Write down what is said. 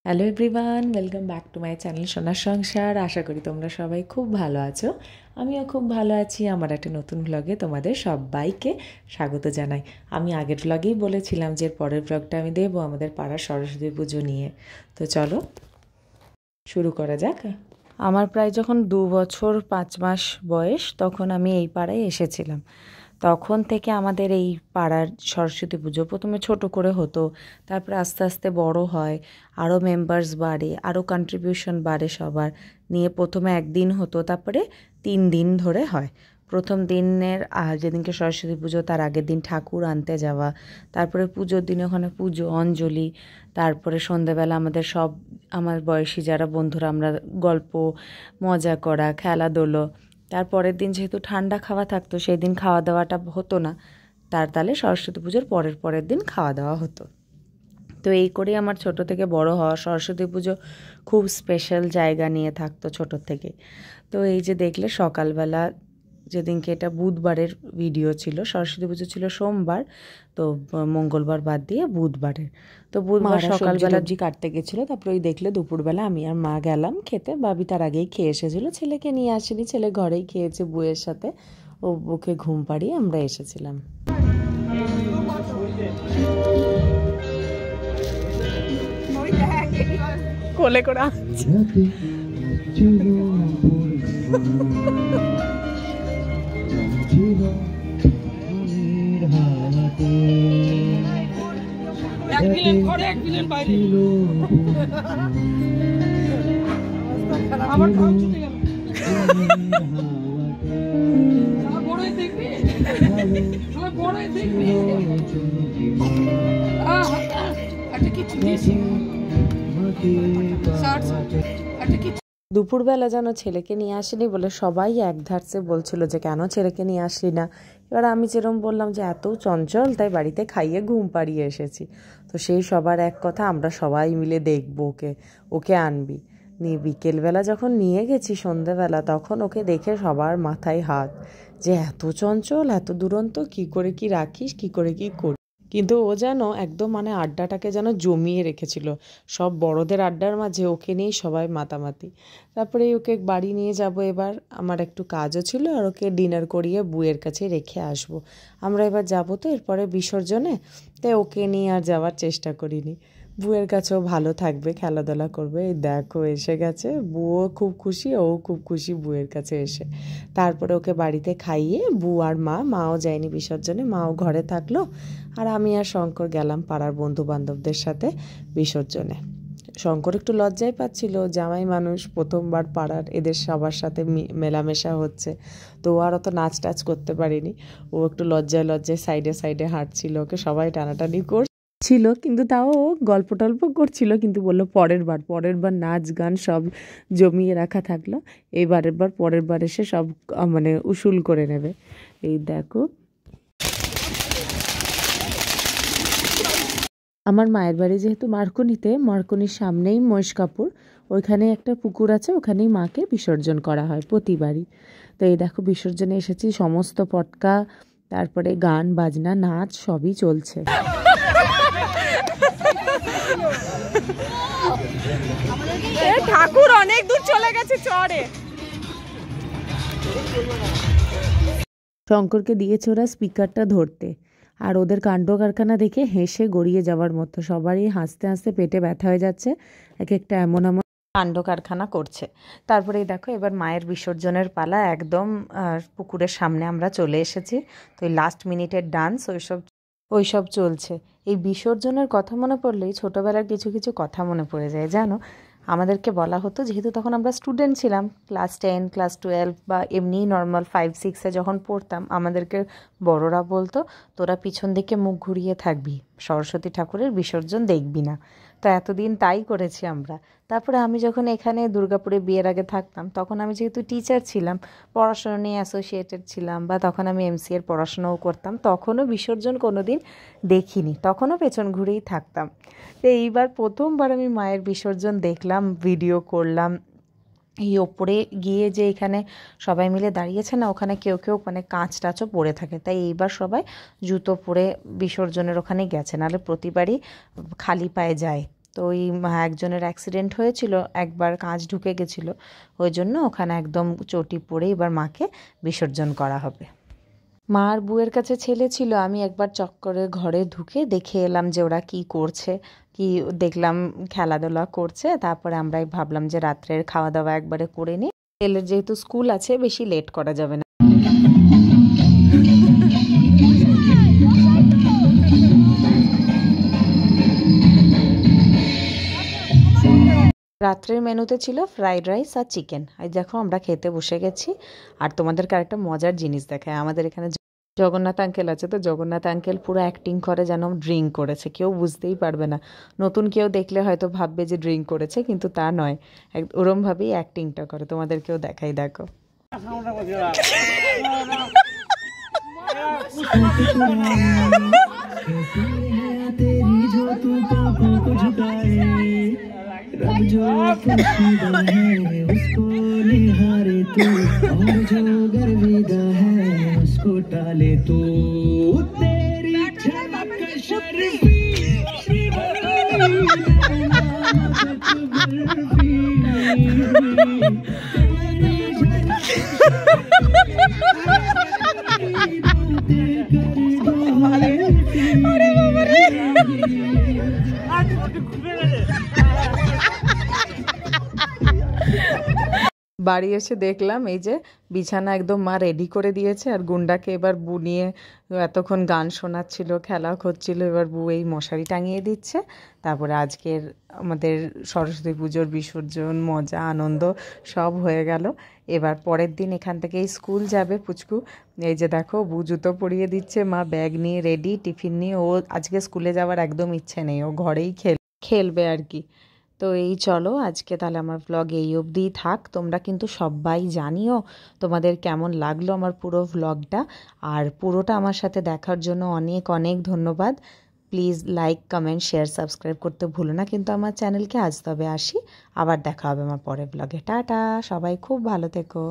Hello everyone, welcome back to my channel সোনার সংসার। আশা করি তোমরা সবাই খুব ভালো আছো। আমিও খুব ভালো আছি। আমার একটা নতুন ভ্লগে তোমাদের সবাইকে স্বাগত জানাই। আমি আগের ভ্লগেই বলেছিলাম যে পরের ভ্লগটা আমি দেবো আমাদের পাড়ার সরস্বতী পুজো নিয়ে। তো চলো শুরু করা যাক। আমার প্রায় যখন 2 বছর 5 মাস বয়স, তখন আমি এই পাড়ায় এসেছিলাম। তখন থেকে আমাদের এই পাড়ার সরস্বতী পুজো প্রথমে ছোট করে হতো, তারপরে আস্তে আস্তে বড় হয়, আরও মেম্বার্স বাড়ে, আরও কন্ট্রিবিউশন বাড়ে সবার নিয়ে। প্রথমে একদিন হতো, তারপরে 3 দিন ধরে হয়। প্রথম দিনের যেদিনকে সরস্বতী পুজো তার আগের দিন ঠাকুর আনতে যাওয়া, তারপরে পুজোর দিনে ওখানে পুজো অঞ্জলি, তারপরে সন্ধেবেলা আমাদের সব আমার বয়সী যারা বন্ধুরা আমরা গল্প মজা করা, খেলাধুলো। তারপরের দিন যেহেতু ঠান্ডা খাওয়া থাকতো, সেই দিন খাওয়া দাওয়াটা হতো না, তার তাহলে সরস্বতী পুজোর পরের দিন খাওয়া দাওয়া হতো। তো এই করেই আমার ছোট থেকে বড় হওয়া। সরস্বতী পুজো খুব স্পেশাল জায়গা নিয়ে থাকতো ছোট থেকে। তো এই যে দেখলে সকালবেলা, যেদিনকে এটা বুধবারের ভিডিও ছিল, সরস্বতী পুজো ছিল সোমবার, তো মঙ্গলবার বাদ দিয়ে বুধবারের। তো বুধবার সকালবেলা সবজি কাটতে গেছিলো, তারপরে ওই দেখলে দুপুরবেলা আমি আর মা গেলাম খেতে। বাবি তার আগেই খেয়ে এসেছিলো, ছেলেকে নিয়ে আসেনি, ছেলে ঘরেই খেয়েছে বউয়ের সাথে। ও বুকে ঘুম পাড়িয়ে আমরা এসেছিলাম। কোলে করে আমার খাওয়া ছুটে গেল। বড়ই দেখবি, বড়ই দেখবি। দুপুরবেলা যেন ছেলেকে নিয়ে আসেনি বলে সবাই এক ধারসে বলছিল যে কেন ছেলেকে নিয়ে আসলি না। এবার আমি যেরকম বললাম যে এত চঞ্চল, তাই বাড়িতে খাইয়ে ঘুম পাড়িয়ে এসেছি। তো সেই সবার এক কথা, আমরা সবাই মিলে দেখবো, ওকে আনবি নিয়ে। বিকেলবেলা যখন নিয়ে গেছি সন্ধেবেলা, তখন ওকে দেখে সবার মাথায় হাত, যে এত চঞ্চল, এত দুরন্ত, কি করে কি রাখিস, কি করে কি করিস। কিন্তু ও যেন একদম আড্ডাটাকে যেন জমিয়ে রেখেছিল। সব বড়দের আড্ডার মাঝে ওকে নিয়েই সবাই মাতামাতি। তারপরে ওকে বাড়ি নিয়ে যাব এবার। আমার একটু কাজও ছিল, আর ওকে ডিনার করিয়ে বুয়ের কাছে রেখে আসব। আমরা এবার যাবো তো এরপরে বিসর্জনে, তাই ওকে নিয়ে আর যাওয়ার চেষ্টা করিনি। বুয়ের কাছেও ভালো থাকবে, খেলাধুলা করবে। এই দেখো এসে গেছে, বুও খুব খুশি, ও খুব খুশি বুয়ের কাছে এসে। তারপরে ওকে বাড়িতে খাইয়ে বু আর মাও যায়নি বিসর্জনে, মাও ঘরে থাকলো। আর আমি আর শঙ্কর গেলাম পাড়ার বন্ধু বান্ধবদের সাথে বিসর্জনে। শঙ্কর একটু লজ্জায় পাচ্ছিল, জামাই মানুষ, প্রথমবার পাড়ার এদের সবার সাথে মেলামেশা হচ্ছে। তো ও আর অত নাচ টাচ করতে পারিনি। ও একটু লজ্জায় সাইডে সাইডে হাঁটছিল, ওকে সবাই টানাটানি করছিল, কিন্তু তাও ও গল্প টল্প করছিল। কিন্তু বললো পরের বার নাচ গান সব জমিয়ে রাখা থাকলো, পরের বার এসে সব উসুল করে নেবে। এই দেখো, আমার মায়ের বাড়ি যেহেতু মার্কনির সামনেই মহেশকাপুর, ওইখানে একটা পুকুর আছে, ওখানেই মাকে বিসর্জন করা হয় প্রতিবারই। তো এই দেখো বিসর্জনে এসেছি, সমস্ত পটকা, তারপরে গান বাজনা নাচ সবই চলছে। ঠাকুর অনেক দূর চলে গেছে চড়ে। শঙ্করকে দিয়েছে ওরা স্পিকারটা ধরতে, আর ওদের কাণ্ড কারখানা দেখে হেসে গড়িয়ে যাওয়ার মতো। সবারই হাসতে হাসতে পেটে ব্যথা হয়ে যাচ্ছে, এক একটা এমন কাণ্ড কারখানা করছে। তারপরেই দেখো এবার মায়ের বিসর্জনের পালা, একদম পুকুরের সামনে আমরা চলে এসেছি। তো এই লাস্ট মিনিটের ডান্স ওইসব চলছে। এই বিসর্জনের কথা মনে পড়লেই ছোটোবেলার কিছু কিছু কথা মনে পড়ে যায় জানো। আমাদেরকে বলা হতো, যেহেতু তখন আমরা স্টুডেন্ট ছিলাম, ক্লাস 10 ক্লাস 12 বা এমনি নর্মাল 5-6-এ যখন পড়তাম, আমাদেরকে বড়রা বলতো তোরা পিছন দিকে মুখ ঘুরিয়ে থাকবি, সরস্বতী ঠাকুরের বিসর্জন দেখবি না। তো এতদিন তাই করেছি আমরা। তারপরে আমি যখন এখানে দুর্গাপুরে বিয়ের আগে থাকতাম, তখন আমি যেহেতু টিচার ছিলাম, পড়াশোনা নিয়ে অ্যাসোসিয়েটেড ছিলাম, বা তখন আমি এমসিএর পড়াশোনাও করতাম, তখনও বিসর্জন কোনো দিন দেখিনি, তখনও পেছন ঘুরেই থাকতাম। তো এইবার প্রথমবার আমি মায়ের বিসর্জন দেখলাম, ভিডিও করলাম। এই ওপরে গিয়ে যে এখানে সবাই মিলে দাঁড়িয়েছে না, ওখানে কেউ কাঁচ টাচও পরে থাকে, তাই এইবার সবাই জুতো পরে বিসর্জনের ওখানে গেছে, নাহলে প্রতিবারই খালি পায়ে যায়। তো ওই একজনের অ্যাক্সিডেন্ট হয়েছিল, একবার কাঁচ ঢুকে গেছিলো, ওই জন্য ওখানে একদম চটি পড়ে এবার মাকে বিসর্জন করা হবে। মা আর বুয়ের কাছে ছেলে ছিল, আমি একবার চক করে ঘরে ঢুকে দেখে এলাম যে ওরা কি করছে, কি দেখলাম খেলাধুলা করছে। তারপরে আমরাই ভাবলাম যে রাত্রের খাওয়া দাওয়া একবারে করে নিই, ছেলের যেহেতু স্কুল আছে বেশি লেট করা যাবে না। রাত্রের মেনুতে ছিল ফ্রাইড রাইস আর চিকেন। আর দেখো আমরা খেতে বসে গেছি। আর তোমাদেরকে আরেকটা মজার জিনিস দেখায়, আমাদের এখানে জগন্নাথ আঙ্কেল আছে, তো জগন্নাথ আঙ্কেল পুরো অ্যাক্টিং করে যেন ড্রিঙ্ক করেছে, কেউ বুঝতেই পারবে না। নতুন কেউ দেখলে হয়তো ভাববে যে ড্রিঙ্ক করেছে, কিন্তু তা নয়, ওরমভাবেই অ্যাক্টিংটা করে। তোমাদেরকেও দেখাই, দেখো। रब जो पोशीदा है उसको निहारे तू, और जो गर्विदा है उसको टाले तू। तेरी झलक शर्फी বাড়ি এসে দেখলাম এই যে বিছানা একদম মা রেডি করে দিয়েছে, আর গুন্ডাকে এবার বু নিয়ে এতক্ষণ গান শোনাচ্ছিল, খেলা হচ্ছিল, এবার বু এই মশারি টাঙিয়ে দিচ্ছে। তারপরে আজকের আমাদের সরস্বতী পুজোর বিসর্জন, মজা আনন্দ সব হয়ে গেল। এবার পরের দিন এখান থেকেই স্কুল যাবে পুচকু। এই যে দেখো বু জুতো পরিয়ে দিচ্ছে, মা ব্যাগ নিয়ে রেডি, টিফিন নিয়ে। ও আজকে স্কুলে যাওয়ার একদম ইচ্ছে নেই, ও ঘরেই খেলবে আর কি। তো এই চলো আজকে তাহলে আমার ভ্লগ এই অবধিই থাক। তোমরা কিন্তু সবাই জানিও তোমাদের কেমন লাগলো আমার পুরো ভ্লগটা, আর পুরোটা আমার সাথে দেখার জন্য অনেক অনেক ধন্যবাদ। Please like, comment, share, subscribe করতে ভুলো না কিন্তু আমার চ্যানেলকে। আজ তবে আসি, আবার দেখা হবে আমার পরের ভ্লগে। টাটা, সবাই খুব ভালো থেকো।